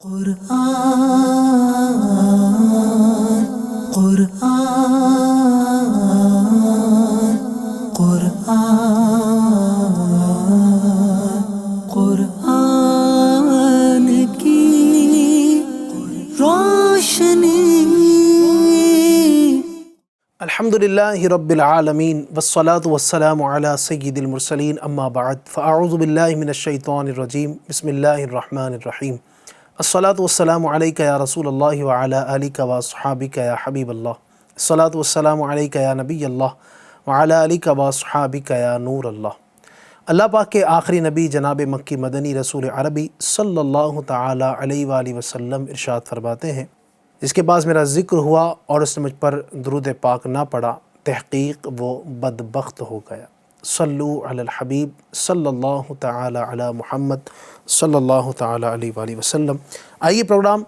قرآن قرآن قرآن قرآن کی روشنی۔ الحمدللہ رب العالمین والصلاة والسلام علی سید المرسلین، اما بعد فاعوذ باللہ من الشیطان الرجیم، بسم اللہ الرحمن الرحیم۔ الصلاة والسلام علیک یا رسول اللہ وعلی آلک واصحابک یا حبیب اللہ، الصلاة والسلام علیک یا نبی اللہ وعلی آلک واصحابک یا نور اللہ۔ اللہ پاک کے آخری نبی جناب مکی مدنی رسول عربی صلی اللہ تعالی علیہ وآلہ وسلم ارشاد فرماتے ہیں، جس کے بعد میرا ذکر ہوا اور اس نے مجھ پر درود پاک نہ پڑھا، تحقیق وہ بدبخت ہو گیا۔ صلو علی الحبیب صلی اللہ تعالی علی محمد صلی اللہ تعالی علیہ وآلہ وسلم۔ آئیے پروگرام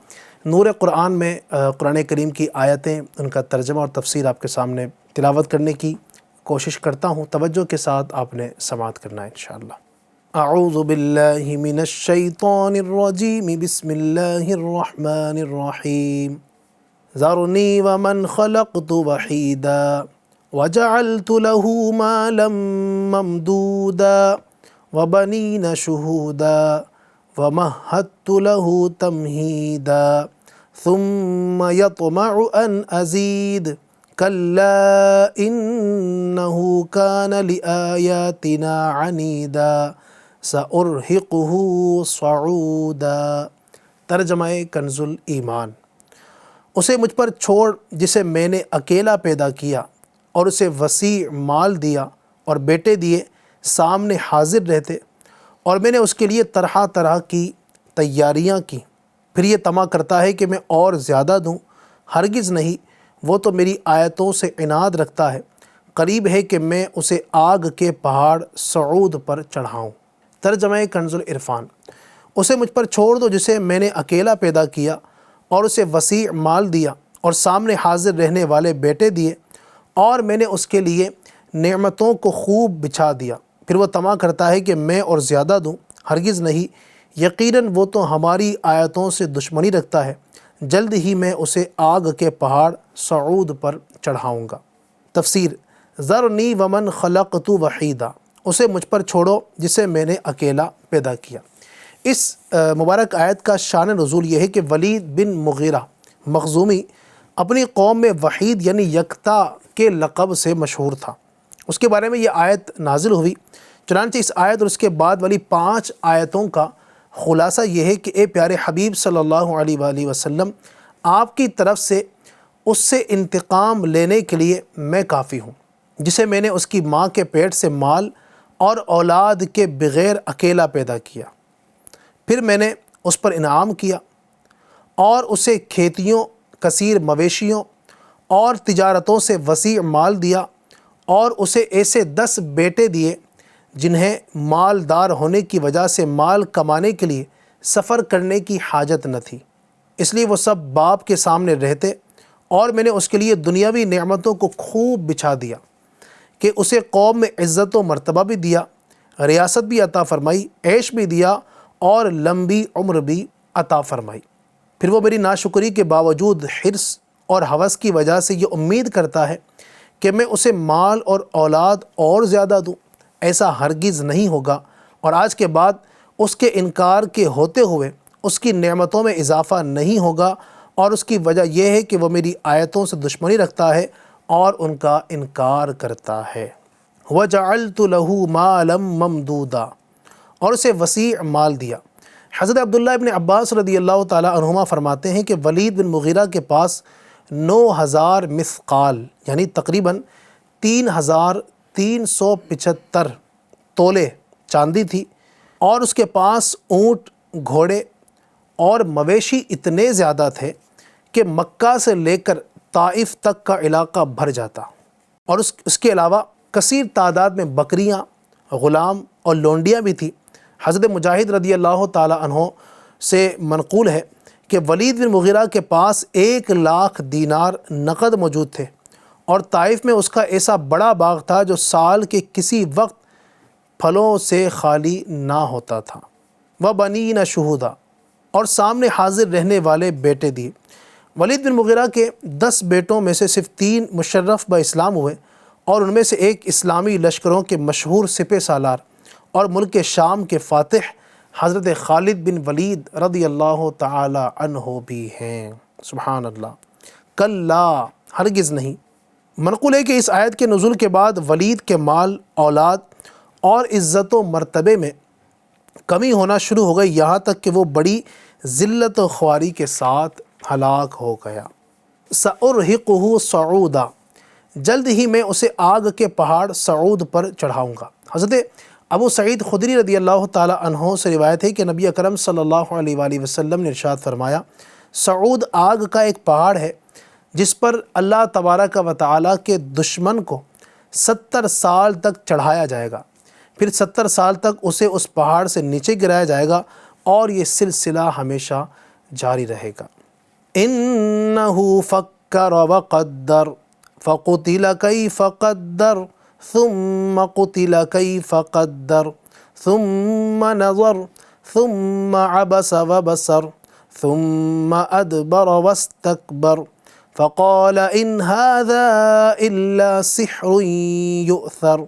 نور قرآن میں قرآن کریم کی آیتیں، ان کا ترجمہ اور تفسیر آپ کے سامنے تلاوت کرنے کی کوشش کرتا ہوں، توجہ کے ساتھ آپ نے سماعت کرنا ہے انشاءاللہ۔ اعوذ باللہ من الشیطان الرجیم، بسم اللہ الرحمن الرحیم۔ ذرنی ومن خلقت وحیدا وجعلت له مالا ممدودا وبنین شہودا ومہدت له تمہیدا ثم يطمع ان ازید کلا انہ کان لآیاتنا عنیدا سأرہقہ صعودا۔ ترجمہ کنز الایمان۔ اسے مجھ پر چھوڑ جسے میں نے اکیلا پیدا کیا اور اسے وسیع مال دیا اور بیٹے دیے سامنے حاضر رہتے، اور میں نے اس کے لیے طرح طرح کی تیاریاں کی، پھر یہ طمع کرتا ہے کہ میں اور زیادہ دوں، ہرگز نہیں، وہ تو میری آیتوں سے عناد رکھتا ہے، قریب ہے کہ میں اسے آگ کے پہاڑ صعود پر چڑھاؤں۔ ترجمہ کنز العرفان۔ اسے مجھ پر چھوڑ دو جسے میں نے اکیلا پیدا کیا اور اسے وسیع مال دیا اور سامنے حاضر رہنے والے بیٹے دیے، اور میں نے اس کے لیے نعمتوں کو خوب بچھا دیا، پھر وہ طمع کرتا ہے کہ میں اور زیادہ دوں، ہرگز نہیں، یقیناً وہ تو ہماری آیتوں سے دشمنی رکھتا ہے، جلد ہی میں اسے آگ کے پہاڑ صعود پر چڑھاؤں گا۔ تفسیر۔ ذرنی ومن خلقت وحیدا، اسے مجھ پر چھوڑو جسے میں نے اکیلا پیدا کیا۔ اس مبارک آیت کا شان نزول یہ ہے کہ ولید بن مغیرہ مخزومی اپنی قوم میں وحید یعنی یکتا کے لقب سے مشہور تھا۔ اس کے بارے میں یہ آیت نازل ہوئی، چنانچہ اس آیت اور اس کے بعد والی 5 آیتوں کا خلاصہ یہ ہے کہ اے پیارے حبیب صلی اللہ علیہ وآلہ وسلم، آپ کی طرف سے اس سے انتقام لینے کے لیے میں کافی ہوں جسے میں نے اس کی ماں کے پیٹ سے مال اور اولاد کے بغیر اکیلا پیدا کیا، پھر میں نے اس پر انعام کیا اور اسے کھیتیوں، کثیر مویشیوں اور تجارتوں سے وسیع مال دیا، اور اسے ایسے 10 بیٹے دیے جنہیں مالدار ہونے کی وجہ سے مال کمانے کے لیے سفر کرنے کی حاجت نہ تھی، اس لیے وہ سب باپ کے سامنے رہتے، اور میں نے اس کے لیے دنیاوی نعمتوں کو خوب بچھا دیا کہ اسے قوم میں عزت و مرتبہ بھی دیا، ریاست بھی عطا فرمائی، عیش بھی دیا اور لمبی عمر بھی عطا فرمائی۔ پھر وہ میری ناشکری کے باوجود حرص اور ہوس کی وجہ سے یہ امید کرتا ہے کہ میں اسے مال اور اولاد اور زیادہ دوں، ایسا ہرگز نہیں ہوگا، اور آج کے بعد اس کے انکار کے ہوتے ہوئے اس کی نعمتوں میں اضافہ نہیں ہوگا، اور اس کی وجہ یہ ہے کہ وہ میری آیتوں سے دشمنی رکھتا ہے اور ان کا انکار کرتا ہے۔ وَجَعَلْتُ لَهُ مَالًا مَمْدُودًا، اور اسے وسیع مال دیا۔ حضرت عبداللہ ابن عباس رضی اللہ تعالی عنہما فرماتے ہیں کہ ولید بن مغیرہ کے پاس 9000 مثقال یعنی تقریباً 3375 تولے چاندی تھی، اور اس کے پاس اونٹ، گھوڑے اور مویشی اتنے زیادہ تھے کہ مکہ سے لے کر طائف تک کا علاقہ بھر جاتا، اور اس کے علاوہ کثیر تعداد میں بکریاں، غلام اور لونڈیاں بھی تھیں۔ حضرت مجاہد رضی اللہ تعالی عنہ سے منقول ہے کہ ولید بن مغیرہ کے پاس 1,00,000 دینار نقد موجود تھے، اور طائف میں اس کا ایسا بڑا باغ تھا جو سال کے کسی وقت پھلوں سے خالی نہ ہوتا تھا۔ وَبَنِينَ شُهُودًا، اور سامنے حاضر رہنے والے بیٹے دیے۔ ولید بن مغیرہ کے 10 بیٹوں میں سے صرف 3 مشرف با اسلام ہوئے، اور ان میں سے ایک اسلامی لشکروں کے مشہور سپہ سالار اور ملک شام کے فاتح حضرت خالد بن ولید رضی اللہ تعالی عنہ بھی ہیں۔ سبحان اللہ۔ کلا، ہرگز نہیں۔ منقول ہے کہ اس آیت کے نزول کے بعد ولید کے مال، اولاد اور عزت و مرتبے میں کمی ہونا شروع ہو گئی، یہاں تک کہ وہ بڑی ذلت و خواری کے ساتھ ہلاک ہو گیا۔ سأرہقہ صعودا، جلد ہی میں اسے آگ کے پہاڑ صعود پر چڑھاؤں گا۔ حضرت ابو سعید خدری رضی اللہ تعالی عنہ سے روایت ہے کہ نبی اکرم صلی اللہ علیہ وآلہ وسلم نے ارشاد فرمایا، صعود آگ کا ایک پہاڑ ہے جس پر اللہ تبارک و تعالی کے دشمن کو 70 سال تک چڑھایا جائے گا، پھر 70 سال تک اسے اس پہاڑ سے نیچے گرایا جائے گا، اور یہ سلسلہ ہمیشہ جاری رہے گا۔ انہ فکر وقدر فقتل کیف قدر ثم قتل کیف قدر ثم نظر ثم عبس وبصر ثم ادبر واستکبر فقال ان هذا الا سحر یؤثر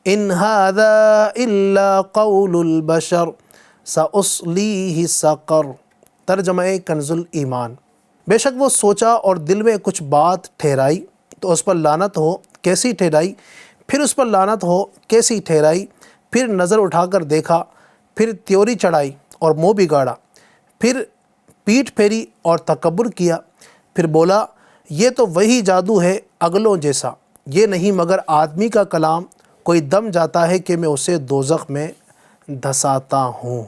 ان هذا الا قول البشر سأصلیہ سقر۔ ترجمہ کنز الایمان۔ بے شک وہ سوچا اور دل میں کچھ بات ٹھہرائی تو اس پر لعنت ہو کیسی ٹھہرائی، پھر اس پر لعنت ہو کیسی ٹھہرائی، پھر نظر اٹھا کر دیکھا، پھر تیوری چڑھائی اور منہ بگاڑا، پھر پیٹھ پھیری اور تکبر کیا، پھر بولا یہ تو وہی جادو ہے اگلوں جیسا، یہ نہیں مگر آدمی کا کلام، کوئی دم جاتا ہے کہ میں اسے دوزخ میں دھساتا ہوں۔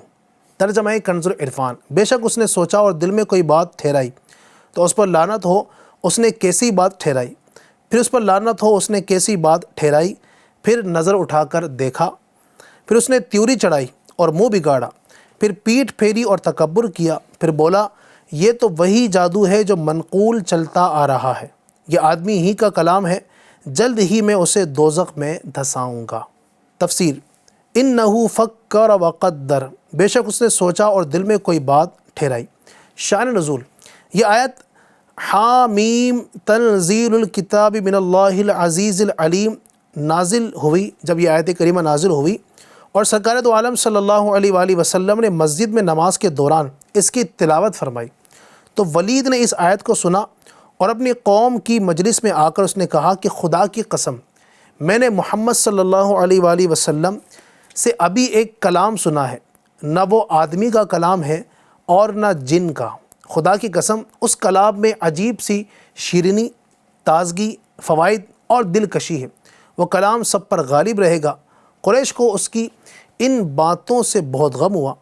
ترجمہ کنز العرفان۔ بے شک اس نے سوچا اور دل میں کوئی بات ٹھہرائی تو اس پر لعنت ہو اس نے کیسی بات ٹھہرائی، پھر اس پر لعنت ہو اس نے کیسی بات ٹھہرائی، پھر نظر اٹھا کر دیکھا، پھر اس نے تیوری چڑھائی اور منہ بگاڑا، پھر پیٹھ پھیری اور تکبر کیا، پھر بولا یہ تو وہی جادو ہے جو منقول چلتا آ رہا ہے، یہ آدمی ہی کا کلام ہے، جلد ہی میں اسے دوزخ میں دھساؤں گا۔ تفسیر۔ انہ فکر وقدر، بے شک اس نے سوچا اور دل میں کوئی بات ٹھہرائی۔ شان نزول۔ یہ آیت حامیم تنزیل الکتاب من اللہ العزیز العلیم نازل ہوئی، جب یہ آیت کریمہ نازل ہوئی اور سرکار دو عالم صلی اللہ علیہ وآلہ وسلم نے مسجد میں نماز کے دوران اس کی تلاوت فرمائی، تو ولید نے اس آیت کو سنا اور اپنی قوم کی مجلس میں آ کر اس نے کہا کہ خدا کی قسم، میں نے محمد صلی اللہ علیہ وآلہ وسلم سے ابھی ایک کلام سنا ہے، نہ وہ آدمی کا کلام ہے اور نہ جن کا۔ خدا کی قسم اس کلام میں عجیب سی شیرینی، تازگی، فوائد اور دلکشی ہے، وہ کلام سب پر غالب رہے گا۔ قریش کو اس کی ان باتوں سے بہت غم ہوا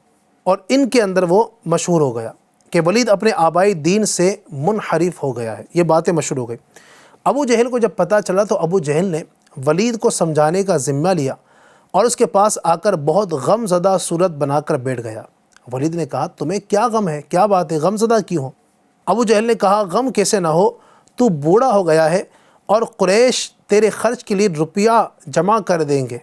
اور ان کے اندر وہ مشہور ہو گیا کہ ولید اپنے آبائی دین سے منحرف ہو گیا ہے، یہ باتیں مشہور ہو گئی۔ ابو جہل کو جب پتہ چلا تو ابو جہل نے ولید کو سمجھانے کا ذمہ لیا اور اس کے پاس آ کر بہت غم زدہ صورت بنا کر بیٹھ گیا۔ ولید نے کہا تمہیں کیا غم ہے، کیا بات ہے، غم زدہ کیوں ہو؟ ابو جہل نے کہا غم کیسے نہ ہو، تو بوڑھا ہو گیا ہے اور قریش تیرے خرچ کے لیے روپیہ جمع کر دیں گے،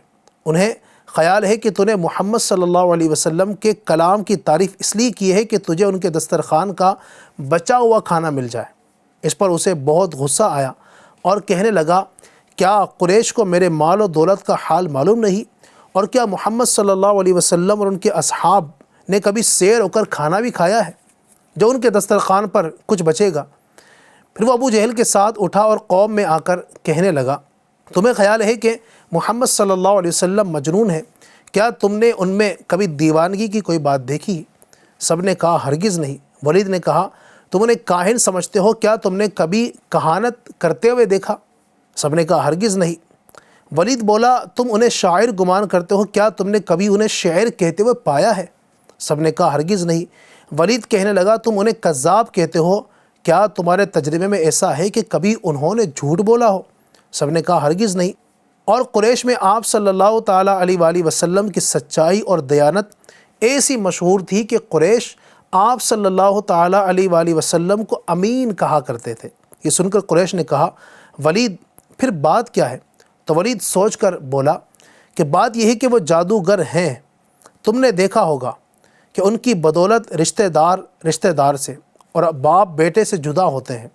انہیں خیال ہے کہ تو نے محمد صلی اللہ علیہ وسلم کے کلام کی تعریف اس لیے کی ہے کہ تجھے ان کے دسترخوان کا بچا ہوا کھانا مل جائے۔ اس پر اسے بہت غصہ آیا اور کہنے لگا کیا قریش کو میرے مال و دولت کا حال معلوم نہیں، اور کیا محمد صلی اللہ علیہ وسلم اور ان کے اصحاب نے کبھی سیر ہو کر کھانا بھی کھایا ہے جو ان کے دسترخوان پر کچھ بچے گا؟ پھر وہ ابو جہل کے ساتھ اٹھا اور قوم میں آ کر کہنے لگا تمہیں خیال ہے کہ محمد صلی اللہ علیہ وسلم مجنون ہے؟ کیا تم نے ان میں کبھی دیوانگی کی کوئی بات دیکھی؟ سب نے کہا ہرگز نہیں۔ ولید نے کہا تم انہیں کاہن سمجھتے ہو، کیا تم نے کبھی کہانت کرتے ہوئے دیکھا؟ سب نے کہا ہرگز نہیں۔ ولید بولا تم انہیں شاعر گمان کرتے ہو، کیا تم نے کبھی انہیں شعر کہتے ہوئے پایا ہے؟ سب نے کہا ہرگز نہیں۔ ولید کہنے لگا تم انہیں کذاب کہتے ہو، کیا تمہارے تجربے میں ایسا ہے کہ کبھی انہوں نے جھوٹ بولا ہو؟ سب نے کہا ہرگز نہیں۔ اور قریش میں آپ صلی اللہ تعالیٰ علیہ وآلہ وسلم کی سچائی اور دیانت ایسی مشہور تھی کہ قریش آپ صلی اللہ تعالیٰ علیہ وآلہ وسلم کو امین کہا کرتے تھے۔ یہ سن کر قریش نے کہا ولید پھر بات کیا ہے؟ تو ولید سوچ کر بولا کہ بات یہ ہے کہ وہ جادوگر ہیں، تم نے دیکھا ہوگا کہ ان کی بدولت رشتہ دار سے اور باپ بیٹے سے جدا ہوتے ہیں۔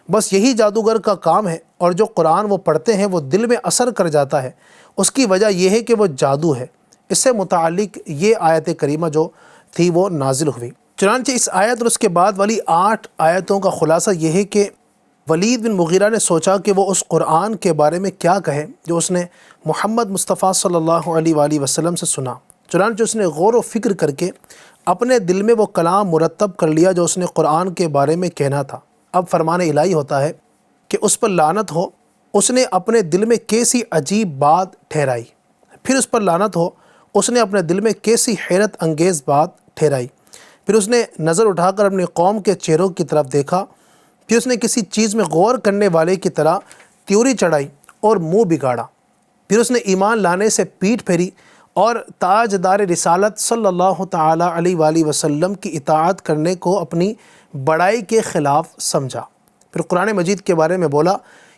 بس یہی جادوگر کا کام ہے، اور جو قرآن وہ پڑھتے ہیں وہ دل میں اثر کر جاتا ہے، اس کی وجہ یہ ہے کہ وہ جادو ہے۔ اس سے متعلق یہ آیت کریمہ جو تھی وہ نازل ہوئی۔ چنانچہ اس آیت اور اس کے بعد والی 8 آیتوں کا خلاصہ یہ ہے کہ ولید بن مغیرہ نے سوچا کہ وہ اس قرآن کے بارے میں کیا کہے جو اس نے محمد مصطفیٰ صلی اللہ علیہ وآلہ وسلم سے سنا۔ چنانچہ اس نے غور و فکر کر کے اپنے دل میں وہ کلام مرتب کر لیا جو اس نے قرآن کے بارے میں کہنا تھا۔ اب فرمان الہی ہوتا ہے کہ اس پر لعنت ہو، اس نے اپنے دل میں کیسی عجیب بات ٹھہرائی۔ پھر اس پر لعنت ہو، اس نے اپنے دل میں کیسی حیرت انگیز بات ٹھہرائی۔ پھر اس نے نظر اٹھا کر اپنی قوم کے چہروں کی طرف دیکھا، پھر اس نے کسی چیز میں غور کرنے والے کی طرح تیوری چڑھائی اور منہ بگاڑا۔ پھر اس نے ایمان لانے سے پیٹھ پھیری اور تاجدار رسالت صلی اللہ تعالیٰ علیہ وآلہ وسلم کی اطاعت کرنے کو اپنی بڑائی کے خلاف سمجھا۔ پھر قرآن مجید کے بارے میں بولا،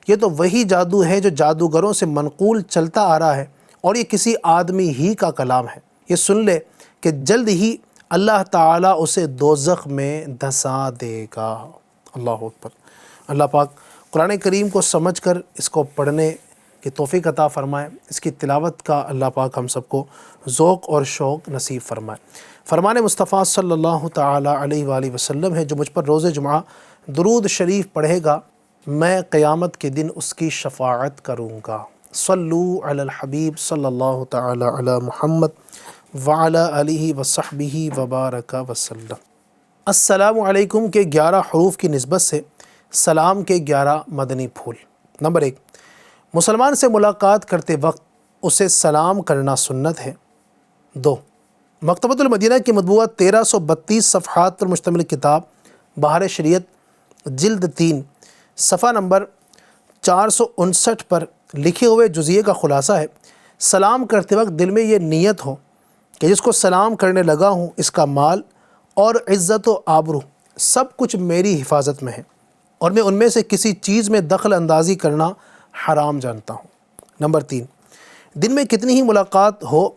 یہ تو وہی جادو ہے جو جادوگروں سے منقول چلتا آ رہا ہے، اور یہ کسی آدمی ہی کا کلام ہے۔ یہ سن لے کہ جلد ہی اللہ تعالیٰ اسے دوزخ میں دھسا دے گا۔ اللہ اکبر۔ اللہ پاک قرآن کریم کو سمجھ کر اس کو پڑھنے کی توفیق عطا فرمائے، اس کی تلاوت کا اللہ پاک ہم سب کو ذوق اور شوق نصیب فرمائے۔ فرمان مصطفیٰ صلی اللہ تعالیٰ علیہ وآلہ وسلم ہے، جو مجھ پر روز جمعہ درود شریف پڑھے گا میں قیامت کے دن اس کی شفاعت کروں گا۔ صلو علی الحبیب صلی اللہ تعالیٰ علی محمد وعلی آلہ وصحبہ وبارک وسلم۔ السلام علیکم کے 11 حروف کی نسبت سے سلام کے 11 مدنی پھول۔ نمبر 1، مسلمان سے ملاقات کرتے وقت اسے سلام کرنا سنت ہے۔ 2، مکتبۃ المدینہ کی مطبوعہ 1332 صفحات پر مشتمل کتاب بہار شریعت جلد 3 صفحہ نمبر 459 پر لکھے ہوئے جزیے کا خلاصہ ہے، سلام کرتے وقت دل میں یہ نیت ہو کہ جس کو سلام کرنے لگا ہوں اس کا مال اور عزت و آبرو سب کچھ میری حفاظت میں ہے، اور میں ان میں سے کسی چیز میں دخل اندازی کرنا حرام جانتا ہوں۔ نمبر 3، دن میں کتنی ہی ملاقات ہو،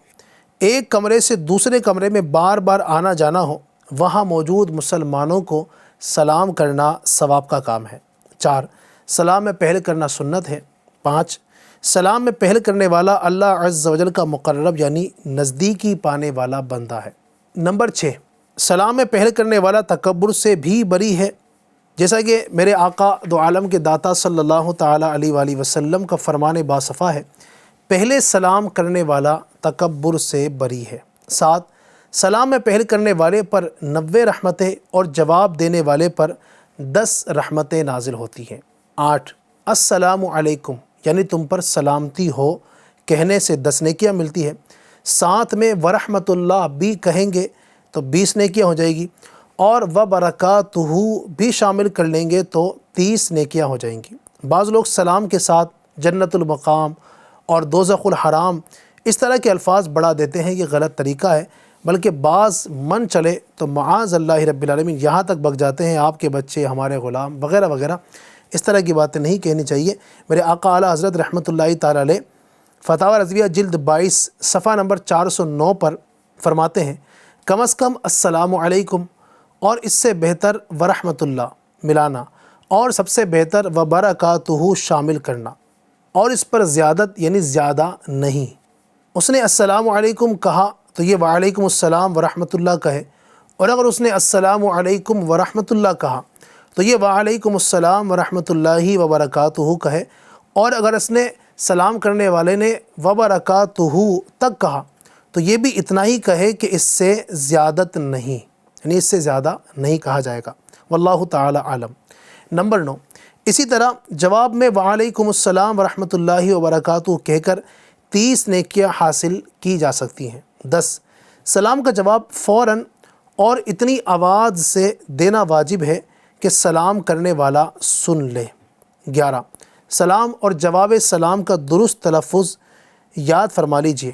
ایک کمرے سے دوسرے کمرے میں بار بار آنا جانا ہو، وہاں موجود مسلمانوں کو سلام کرنا ثواب کا کام ہے۔ 4، سلام میں پہل کرنا سنت ہے۔ 5، سلام میں پہل کرنے والا اللہ عز و جل کا مقرب یعنی نزدیکی پانے والا بندہ ہے۔ نمبر 6، سلام میں پہل کرنے والا تکبر سے بھی بری ہے، جیسا کہ میرے آقا دو عالم کے داتا صلی اللہ تعالیٰ علیہ وآلہ وسلم کا فرمان باصفا ہے، پہلے سلام کرنے والا تکبر سے بری ہے۔ 7، سلام میں پہل کرنے والے پر 90 رحمتیں اور جواب دینے والے پر 10 رحمتیں نازل ہوتی ہیں۔ 8، السلام علیکم یعنی تم پر سلامتی ہو کہنے سے 10 نیکیاں ملتی ہے۔ ساتھ میں ورحمۃ اللہ بھی کہیں گے تو 20 نیکیاں ہو جائے گی، اور وبرکاتہ بھی شامل کر لیں گے تو 30 نیکیاں ہو جائیں گی۔ بعض لوگ سلام کے ساتھ جنت المقام اور دوزخ الحرام اس طرح کے الفاظ بڑھا دیتے ہیں، یہ غلط طریقہ ہے، بلکہ بعض من چلے تو معاذ اللہ رب العالمین یہاں تک بک جاتے ہیں آپ کے بچے ہمارے غلام وغیرہ وغیرہ، اس طرح کی باتیں نہیں کہنی چاہیے۔ میرے آقا اعلیٰ حضرت رحمۃ اللہ تعالیٰ علیہ فتاوی رضویہ جلد 22 صفحہ نمبر 409 پر فرماتے ہیں، کم از کم السلام علیکم اور اس سے بہتر ورحمۃ اللہ ملانا، اور سب سے بہتر وبرکاتہ شامل کرنا، اور اس پر زیادت یعنی زیادہ نہیں۔ اس نے السلام علیکم کہا تو یہ وعلیکم السلام ورحمۃ اللہ کہے، اور اگر اس نے السلام علیکم ورحمۃ اللہ کہا تو یہ وعلیکم السلام ورحمۃ اللہ وبرکاتہ کہے، اور اگر اس نے سلام کرنے والے نے وبرکاتہ تک کہا تو یہ بھی اتنا ہی کہے کہ اس سے زیادت نہیں، یعنی اس سے زیادہ نہیں کہا جائے گا۔ واللہ تعالی عالم۔ نمبر 9، اسی طرح جواب میں وعلیکم السلام ورحمۃ اللہ وبرکاتہ کہہ کر 30 نیکیاں حاصل کی جا سکتی ہیں۔ 10، سلام کا جواب فوراً اور اتنی آواز سے دینا واجب ہے کہ سلام کرنے والا سن لے۔ 11، سلام اور جواب سلام کا درست تلفظ یاد فرما لیجئے،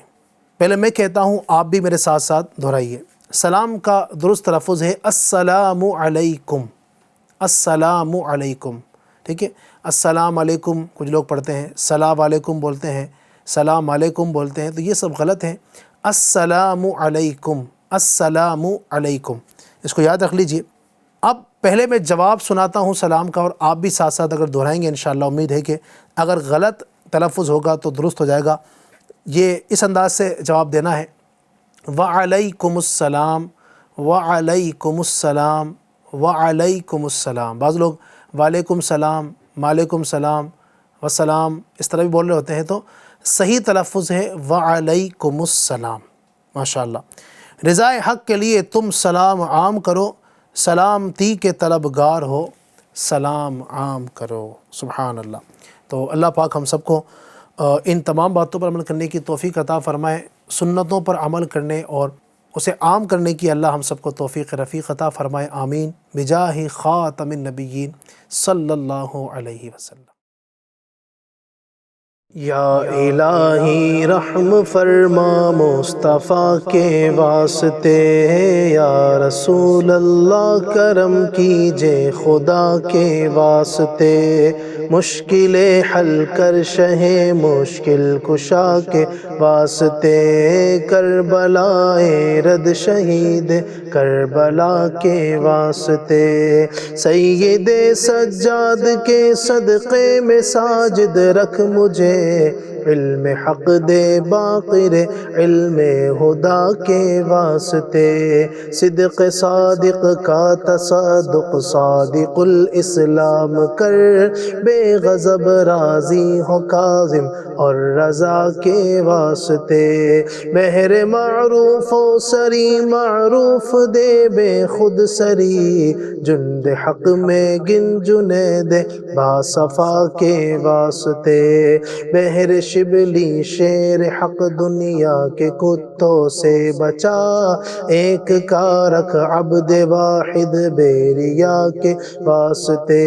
پہلے میں کہتا ہوں آپ بھی میرے ساتھ ساتھ دہرائیے۔ سلام کا درست تلفظ ہے السلام علیکم، السلام علیکم، ٹھیک ہے۔ السلام علیکم کچھ لوگ پڑھتے ہیں، سلام علیکم بولتے ہیں، سلام علیکم بولتے ہیں، تو یہ سب غلط ہیں۔ السلام علیکم، السلام علیکم، اس کو یاد رکھ لیجئے۔ اب پہلے میں جواب سناتا ہوں سلام کا، اور آپ بھی ساتھ ساتھ اگر دہرائیں گے انشاءاللہ امید ہے کہ اگر غلط تلفظ ہوگا تو درست ہو جائے گا۔ یہ اس انداز سے جواب دینا ہے، وعلیکم السلام، وعلیکم السلام، وعلیکم السلام۔ بعض لوگ وعلیکم السلام، مالکم السلام، وسلام اس طرح بھی بول رہے ہوتے ہیں، تو صحیح تلفظ ہے وعلیکم السلام۔ ماشاءاللہ۔ رضائے حق کے لیے تم سلام عام کرو، سلامتی کے طلبگار ہو، سلام عام کرو۔ سبحان اللہ۔ تو اللہ پاک ہم سب کو ان تمام باتوں پر عمل کرنے کی توفیق عطا فرمائے، سنتوں پر عمل کرنے اور اسے عام کرنے کی اللہ ہم سب کو توفیق رفیق عطا فرمائے، آمین، بجاہ خاتم النبیین صلی اللہ علیہ وسلم۔ یا الہی رحم فرما مصطفیٰ کے واسطے، یا رسول اللہ کرم کیجے خدا کے واسطے، مشکلیں حل کر شہ مشکل کشا کے واسطے، کربلائے رد شہید کربلا کے واسطے، سید سجاد کے صدقے میں ساجد رکھ مجھے، علم حق دے باقر علم خدا کے واسطے، صدق صادق کا تصدق صادق الاسلام کر، بے غضب راضی ہو کاظم اور رضا کے واسطے، مہر معروف و سری معروف دے بے خود سری، جند حق میں گن جنید باصفا کے واسطے، بہر شبلی شیر حق دنیا کے کتوں سے بچا، ایک کا رکھ عبد واحد بیریا کے واسطے،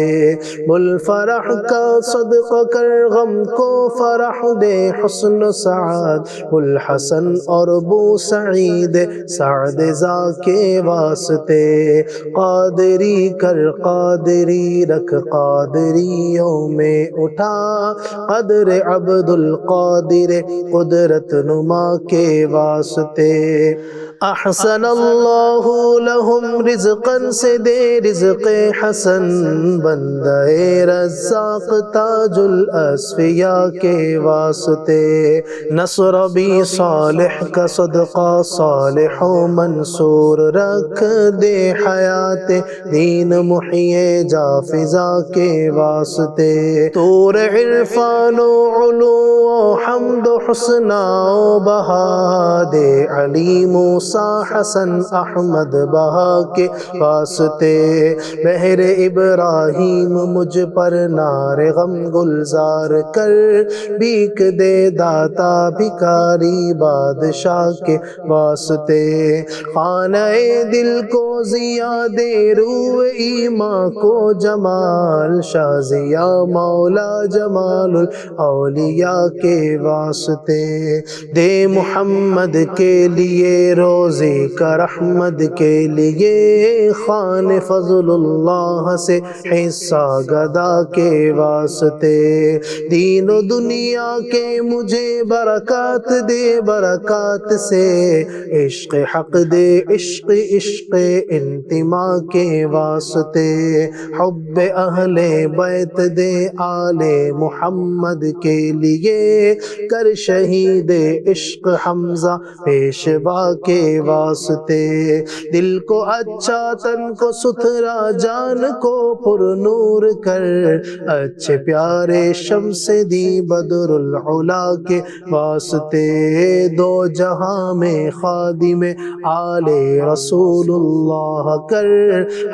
بلفرح کا صدقہ کر غم کو فرح دے، حسن و سعاد بلحسن اور بو سعید سعد زا کے واسطے، قادری کر قادری رکھ قادریوں میں اٹھا، قدر عبد القادر قدرت نما کے واسطے، احسن اللہ لہم رزقا سے دے رزق حسن، بندہ رزاق تاج الاسفیاء کے واسطے، نصر بھی صالح کا صدقہ صالح و منصور رکھ دے، حیات دین محیے جا فضا کے واسطے، طور عرفان و علو و حمد و حسنہ و بہا دے، علی موسیٰ حسن احمد بہا کے واسطے، بہر ابراہیم مجھ پر نار غم گلزار کر، بھیک دے داتا بھکاری بادشاہ کے واسطے، خانہ دل کو ضیا دے روح ایمان کو جمال، شاہ ضیا مولا جمال الاولیاء کے واسطے، دے محمد کے لیے روزے کا رحمت کے لیے، خان فضل اللہ سے حصہ گدا کے واسطے، دین و دنیا کے مجھے برکات دے، برکات سے عشق حق دے، عشق عشق انتماء کے واسطے، حب اہل بیت دے آل محمد کے لیے، کر شہید عشق حمزہ پیشوا کے واسطے، دل کو اچھا تن کو ستھرا جان کو پر نور کر، اچھے پیارے شمس دی بدر العلا کے واسطے، دو جہاں میں خادم آل رسول اللہ کر،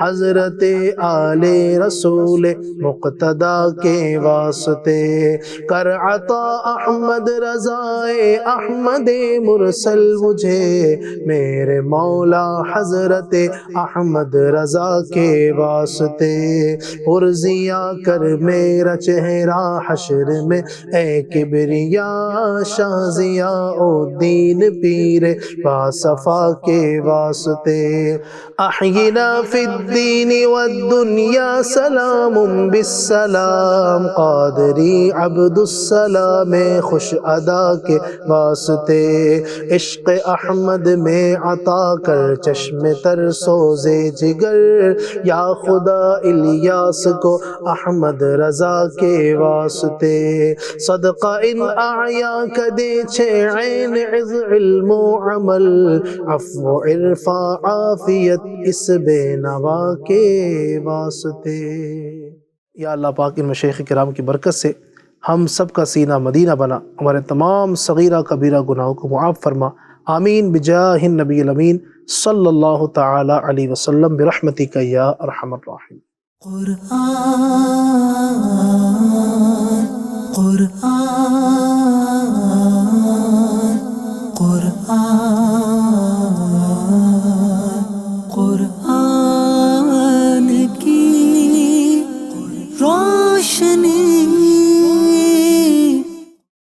حضرت آل رسول مقتدی کے واسطے، کر عطا احمد رضائے احمد مرسل مجھے، میرے مولا حضرت احمد رضا کے واسطے، پرزیا کر میرا چہرہ حشر میں اے کبریا، شاہ ضیاء الدین پیر باصفا کے واسطے، احینا فی الدین والدنیا سلام بالسلام، قادری عبد السلام خوش ادا کے واسطے، عشق احمد میں ہمیں عطا کر چشم تر سوزے جگر، یا خدا الیاس کو احمد رضا کے واسطے، صدقہ ان اعیا کدے چھے عین عز علم و عمل، عفو عرفا عافیت اس بے نوا کے واسطے۔ یا اللہ پاک ان مشایخ کرام کی برکت سے ہم سب کا سینہ مدینہ بنا، ہمارے تمام صغیرہ کبیرہ گناہوں کو معاف فرما، آمین بجاہ النبی الامین صلی اللہ تعالی علیہ وسلم برحمتک یا ارحم الراحمین۔ قرآن